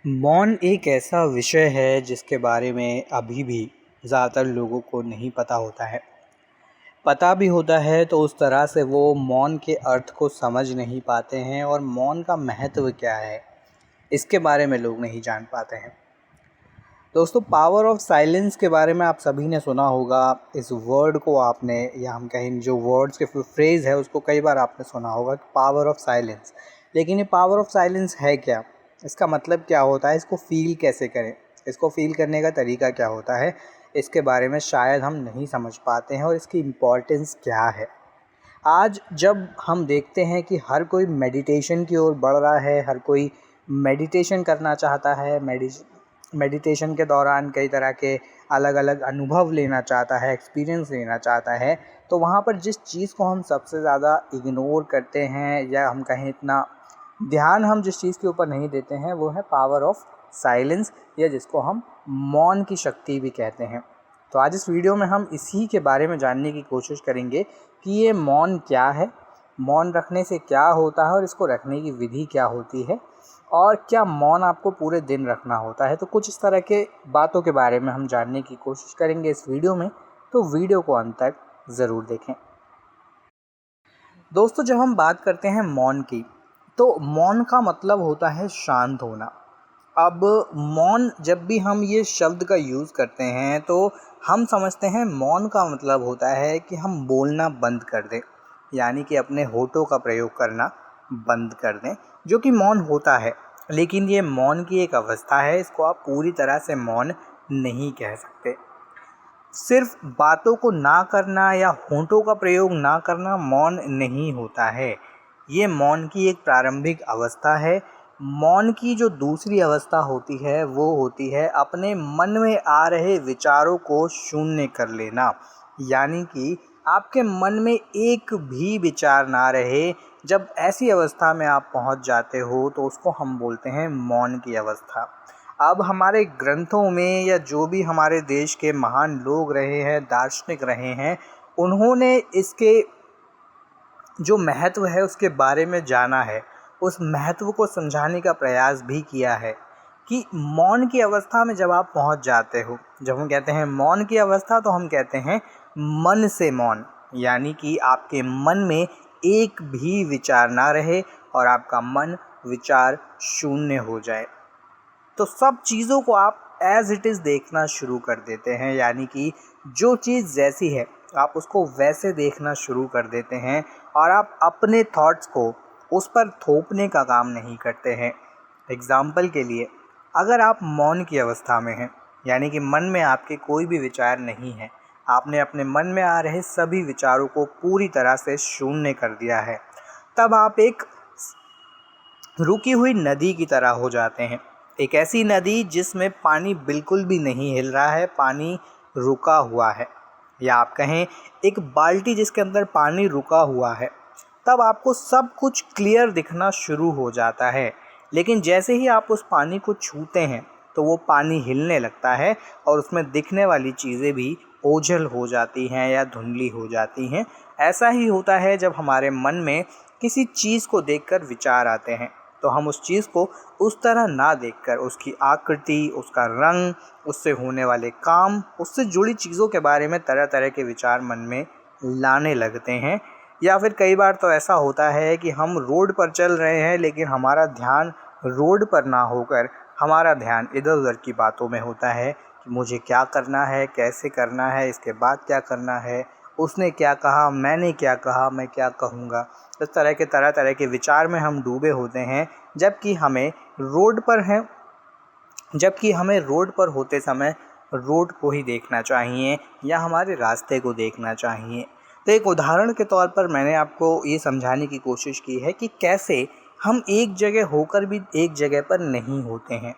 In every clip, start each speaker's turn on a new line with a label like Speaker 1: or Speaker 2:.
Speaker 1: मौन एक ऐसा विषय है जिसके बारे में अभी भी ज़्यादातर लोगों को नहीं पता होता है। पता भी होता है तो उस तरह से वो मौन के अर्थ को समझ नहीं पाते हैं और मौन का महत्व क्या है, इसके बारे में लोग नहीं जान पाते हैं। दोस्तों, पावर ऑफ साइलेंस के बारे में आप सभी ने सुना होगा। इस वर्ड को आपने, या हम कहें जो वर्ड्स के फ्रेज़ है उसको कई बार आपने सुना होगा कि पावर ऑफ साइलेंस। लेकिन ये पावर ऑफ साइलेंस है क्या? इसका मतलब क्या होता है? इसको फ़ील कैसे करें? इसको फ़ील करने का तरीका क्या होता है? इसके बारे में शायद हम नहीं समझ पाते हैं और इसकी इम्पोर्टेंस क्या है। आज जब हम देखते हैं कि हर कोई मेडिटेशन की ओर बढ़ रहा है, हर कोई मेडिटेशन करना चाहता है, मेडिटेशन के दौरान कई तरह के अलग अलग अनुभव लेना चाहता है, एक्सपीरियंस लेना चाहता है, तो वहाँ पर जिस चीज़ को हम सबसे ज़्यादा इग्नोर करते हैं, या हम कहें इतना ध्यान हम जिस चीज़ के ऊपर नहीं देते हैं, वो है पावर ऑफ साइलेंस, या जिसको हम मौन की शक्ति भी कहते हैं। तो आज इस वीडियो में हम इसी के बारे में जानने की कोशिश करेंगे कि ये मौन क्या है, मौन रखने से क्या होता है और इसको रखने की विधि क्या होती है, और क्या मौन आपको पूरे दिन रखना होता है। तो कुछ इस तरह के बातों के बारे में हम जानने की कोशिश करेंगे इस वीडियो में, तो वीडियो को अंत तक ज़रूर देखें। दोस्तों, जब हम बात करते हैं मौन की, तो मौन का मतलब होता है शांत होना। अब मौन, जब भी हम ये शब्द का यूज़ करते हैं तो हम समझते हैं मौन का मतलब होता है कि हम बोलना बंद कर दें, यानी कि अपने होठों का प्रयोग करना बंद कर दें, जो कि मौन होता है। लेकिन ये मौन की एक अवस्था है, इसको आप पूरी तरह से मौन नहीं कह सकते। सिर्फ बातों को ना करना या होठों का प्रयोग ना करना मौन नहीं होता है। ये मौन की एक प्रारंभिक अवस्था है। मौन की जो दूसरी अवस्था होती है वो होती है अपने मन में आ रहे विचारों को शून्य कर लेना, यानी कि आपके मन में एक भी विचार ना रहे। जब ऐसी अवस्था में आप पहुंच जाते हो तो उसको हम बोलते हैं मौन की अवस्था। अब हमारे ग्रंथों में, या जो भी हमारे देश के महान लोग रहे हैं, दार्शनिक रहे हैं, उन्होंने इसके जो महत्व है उसके बारे में जाना है, उस महत्व को समझाने का प्रयास भी किया है कि मौन की अवस्था में जब आप पहुंच जाते हो, जब हम कहते हैं मौन की अवस्था, तो हम कहते हैं मन से मौन, यानी कि आपके मन में एक भी विचार ना रहे और आपका मन विचार शून्य हो जाए। तो सब चीज़ों को आप एज़ इट इज़ देखना शुरू कर देते हैं, यानी कि जो चीज़ जैसी है आप उसको वैसे देखना शुरू कर देते हैं, और आप अपने थॉट्स को उस पर थोपने का काम नहीं करते हैं। एग्ज़ाम्पल के लिए, अगर आप मौन की अवस्था में हैं, यानी कि मन में आपके कोई भी विचार नहीं है, आपने अपने मन में आ रहे सभी विचारों को पूरी तरह से शून्य कर दिया है, तब आप एक रुकी हुई नदी की तरह हो जाते हैं। एक ऐसी नदी जिसमें पानी बिल्कुल भी नहीं हिल रहा है, पानी रुका हुआ है, या आप कहें एक बाल्टी जिसके अंदर पानी रुका हुआ है। तब आपको सब कुछ क्लियर दिखना शुरू हो जाता है। लेकिन जैसे ही आप उस पानी को छूते हैं तो वो पानी हिलने लगता है और उसमें दिखने वाली चीज़ें भी ओझल हो जाती हैं या धुंधली हो जाती हैं। ऐसा ही होता है जब हमारे मन में किसी चीज़ को देखकर विचार आते हैं, तो हम उस चीज़ को उस तरह ना देखकर उसकी आकृति, उसका रंग, उससे होने वाले काम, उससे जुड़ी चीज़ों के बारे में तरह तरह के विचार मन में लाने लगते हैं। या फिर कई बार तो ऐसा होता है कि हम रोड पर चल रहे हैं, लेकिन हमारा ध्यान रोड पर ना होकर हमारा ध्यान इधर उधर की बातों में होता है कि मुझे क्या करना है, कैसे करना है, इसके बाद क्या करना है, उसने क्या कहा, मैंने क्या कहा, मैं क्या कहूँगा। इस तरह के तरह तरह के विचार में हम डूबे होते हैं, जबकि हमें रोड पर होते समय रोड को ही देखना चाहिए, या हमारे रास्ते को देखना चाहिए। तो एक उदाहरण के तौर पर मैंने आपको ये समझाने की कोशिश की है कि कैसे हम एक जगह होकर भी एक जगह पर नहीं होते हैं।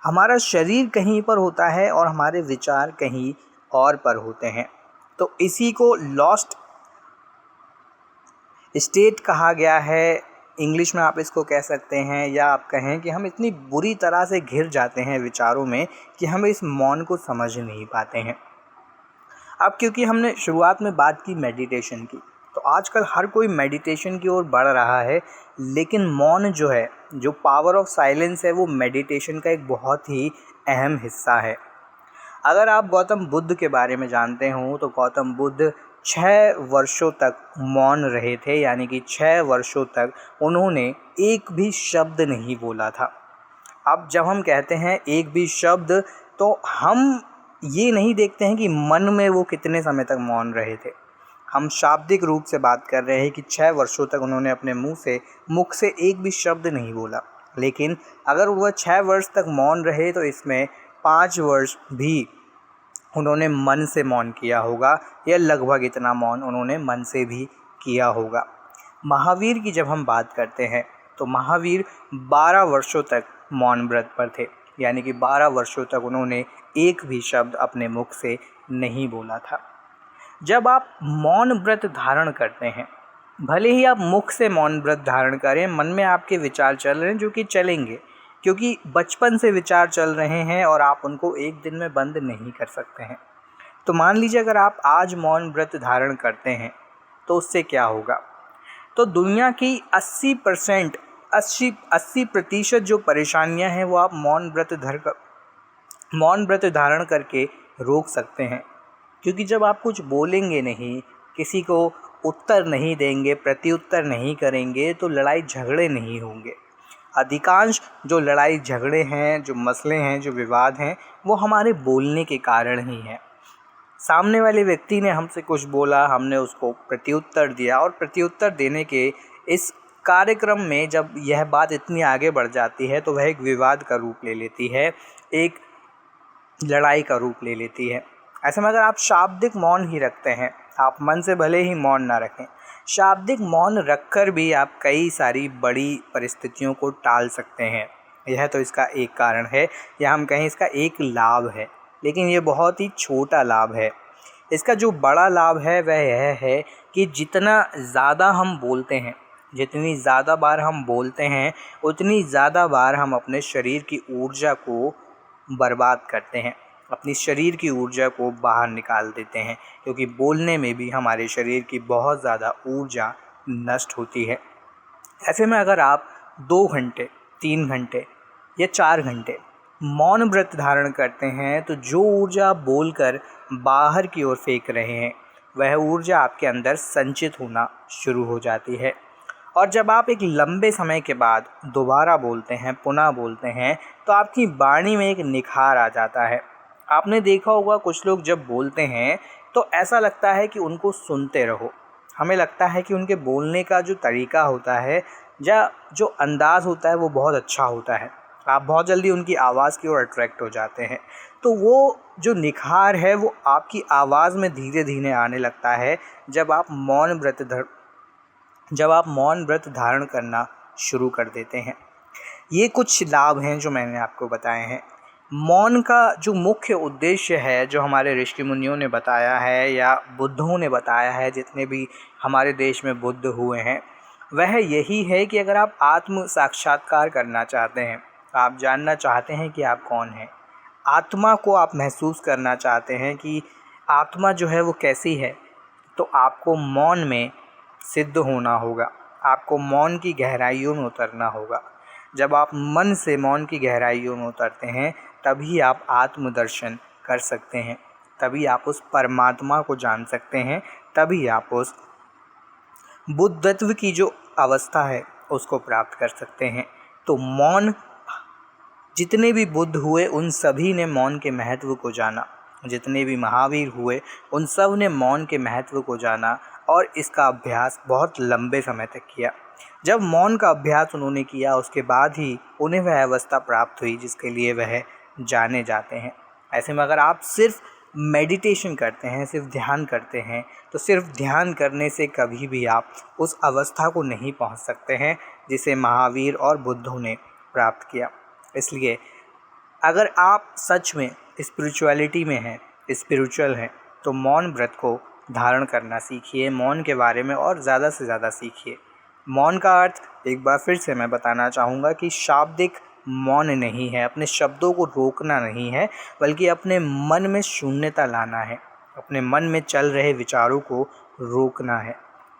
Speaker 1: हमारा शरीर कहीं पर होता है और हमारे विचार कहीं और पर होते हैं। तो इसी को लॉस्ट स्टेट कहा गया है, इंग्लिश में आप इसको कह सकते हैं, या आप कहें कि हम इतनी बुरी तरह से घिर जाते हैं विचारों में कि हम इस मौन को समझ नहीं पाते हैं। अब क्योंकि हमने शुरुआत में बात की मेडिटेशन की, तो आजकल हर कोई मेडिटेशन की ओर बढ़ रहा है, लेकिन मौन जो है, जो पावर ऑफ साइलेंस है, वो मेडिटेशन का एक बहुत ही अहम हिस्सा है। अगर आप गौतम बुद्ध के बारे में जानते हो तो गौतम बुद्ध 6 वर्षों तक मौन रहे थे, यानी कि 6 वर्षों तक उन्होंने एक भी शब्द नहीं बोला था। अब जब हम कहते हैं एक भी शब्द, तो हम ये नहीं देखते हैं कि मन में वो कितने समय तक मौन रहे थे। हम शाब्दिक रूप से बात कर रहे हैं कि 6 वर्षों तक उन्होंने अपने मुख से एक भी शब्द नहीं बोला। लेकिन अगर वह 6 वर्ष तक मौन रहे तो इसमें 5 वर्ष भी उन्होंने मन से मौन किया होगा, या लगभग इतना मौन उन्होंने मन से भी किया होगा। महावीर की जब हम बात करते हैं तो महावीर 12 वर्षों तक मौन व्रत पर थे, यानी कि 12 वर्षों तक उन्होंने एक भी शब्द अपने मुख से नहीं बोला था। जब आप मौन व्रत धारण करते हैं, भले ही आप मुख से मौन व्रत धारण करें, मन में आपके विचार चल रहे हैं, जो कि चलेंगे, क्योंकि बचपन से विचार चल रहे हैं और आप उनको एक दिन में बंद नहीं कर सकते हैं। तो मान लीजिए अगर आप आज मौन व्रत धारण करते हैं तो उससे क्या होगा, तो दुनिया की 80% जो परेशानियां हैं वो आप मौन व्रत धारण करके रोक सकते हैं। क्योंकि जब आप कुछ बोलेंगे नहीं, किसी को उत्तर नहीं देंगे, प्रत्युत्तर नहीं करेंगे, तो लड़ाई झगड़े नहीं होंगे। अधिकांश जो लड़ाई झगड़े हैं, जो मसले हैं, जो विवाद हैं, वो हमारे बोलने के कारण ही हैं। सामने वाले व्यक्ति ने हमसे कुछ बोला, हमने उसको प्रत्युत्तर दिया, और प्रत्युत्तर देने के इस कार्यक्रम में जब यह बात इतनी आगे बढ़ जाती है तो वह एक विवाद का रूप ले लेती है, एक लड़ाई का रूप ले लेती है। ऐसे में अगर आप शाब्दिक मौन ही रखते हैं, आप मन से भले ही मौन ना रखें, शाब्दिक मौन रखकर भी आप कई सारी बड़ी परिस्थितियों को टाल सकते हैं। यह तो इसका एक कारण है, या हम कहें इसका एक लाभ है, लेकिन ये बहुत ही छोटा लाभ है। इसका जो बड़ा लाभ है वह यह है कि जितना ज़्यादा हम बोलते हैं, जितनी ज़्यादा बार हम बोलते हैं, उतनी ज़्यादा बार हम अपने शरीर की ऊर्जा को बर्बाद करते हैं, अपनी शरीर की ऊर्जा को बाहर निकाल देते हैं, क्योंकि बोलने में भी हमारे शरीर की बहुत ज़्यादा ऊर्जा नष्ट होती है। ऐसे में अगर आप 2 घंटे, 3 घंटे या 4 घंटे मौन व्रत धारण करते हैं, तो जो ऊर्जा आप बोलकर बाहर की ओर फेंक रहे हैं, वह ऊर्जा आपके अंदर संचित होना शुरू हो जाती है। और जब आप एक लंबे समय के बाद दोबारा बोलते हैं, पुनः बोलते हैं, तो आपकी वाणी में एक निखार आ जाता है। आपने देखा होगा कुछ लोग जब बोलते हैं तो ऐसा लगता है कि उनको सुनते रहो। हमें लगता है कि उनके बोलने का जो तरीका होता है या जो अंदाज़ होता है वो बहुत अच्छा होता है। आप बहुत जल्दी उनकी आवाज़ की ओर अट्रैक्ट हो जाते हैं। तो वो जो निखार है वो आपकी आवाज़ में धीरे धीरे आने लगता है जब आप मौन व्रत धारण करना शुरू कर देते हैं। ये कुछ लाभ हैं जो मैंने आपको बताए हैं। मौन का जो मुख्य उद्देश्य है, जो हमारे ऋषि मुनियों ने बताया है या बुद्धों ने बताया है, जितने भी हमारे देश में बुद्ध हुए हैं, वह यही है कि अगर आप आत्म साक्षात्कार करना चाहते हैं, आप जानना चाहते हैं कि आप कौन हैं, आत्मा को आप महसूस करना चाहते हैं कि आत्मा जो है वो कैसी है, तो आपको मौन में सिद्ध होना होगा, आपको मौन की गहराइयों में उतरना होगा। जब आप मन से मौन की गहराइयों में उतरते हैं, तभी आप आत्मदर्शन कर सकते हैं, तभी आप उस परमात्मा को जान सकते हैं, तभी आप उस बुद्धत्व की जो अवस्था है उसको प्राप्त कर सकते हैं। तो मौन, जितने भी बुद्ध हुए उन सभी ने मौन के महत्व को जाना, जितने भी महावीर हुए उन सब ने मौन के महत्व को जाना और इसका अभ्यास बहुत लंबे समय तक किया। जब मौन का अभ्यास उन्होंने किया, उसके बाद ही उन्हें वह अवस्था प्राप्त हुई जिसके लिए वह जाने जाते हैं। ऐसे में अगर आप सिर्फ मेडिटेशन करते हैं, सिर्फ ध्यान करते हैं, तो सिर्फ ध्यान करने से कभी भी आप उस अवस्था को नहीं पहुंच सकते हैं जिसे महावीर और बुद्धों ने प्राप्त किया। इसलिए अगर आप सच में स्पिरिचुअलिटी में हैं, स्पिरिचुअल हैं, तो मौन व्रत को धारण करना सीखिए, मौन के बारे में और ज़्यादा से ज़्यादा सीखिए। मौन का अर्थ एक बार फिर से मैं बताना चाहूँगा कि शाब्दिक मौन नहीं है, अपने शब्दों को रोकना नहीं है, बल्कि अपने मन में शून्यता लाना है, अपने मन में चल रहे विचारों को रोकना है।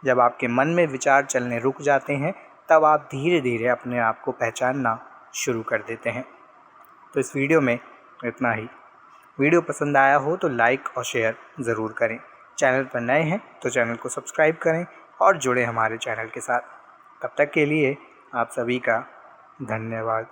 Speaker 1: जब आपके मन में विचार चलने रुक जाते हैं तब आप धीरे धीरे अपने आप को पहचानना शुरू कर देते हैं। तो इस वीडियो में इतना ही। वीडियो पसंद आया हो तो लाइक और शेयर ज़रूर करें। चैनल पर नए हैं तो चैनल को सब्सक्राइब करें और जुड़े हमारे चैनल के साथ। तब तक के लिए आप सभी का धन्यवाद।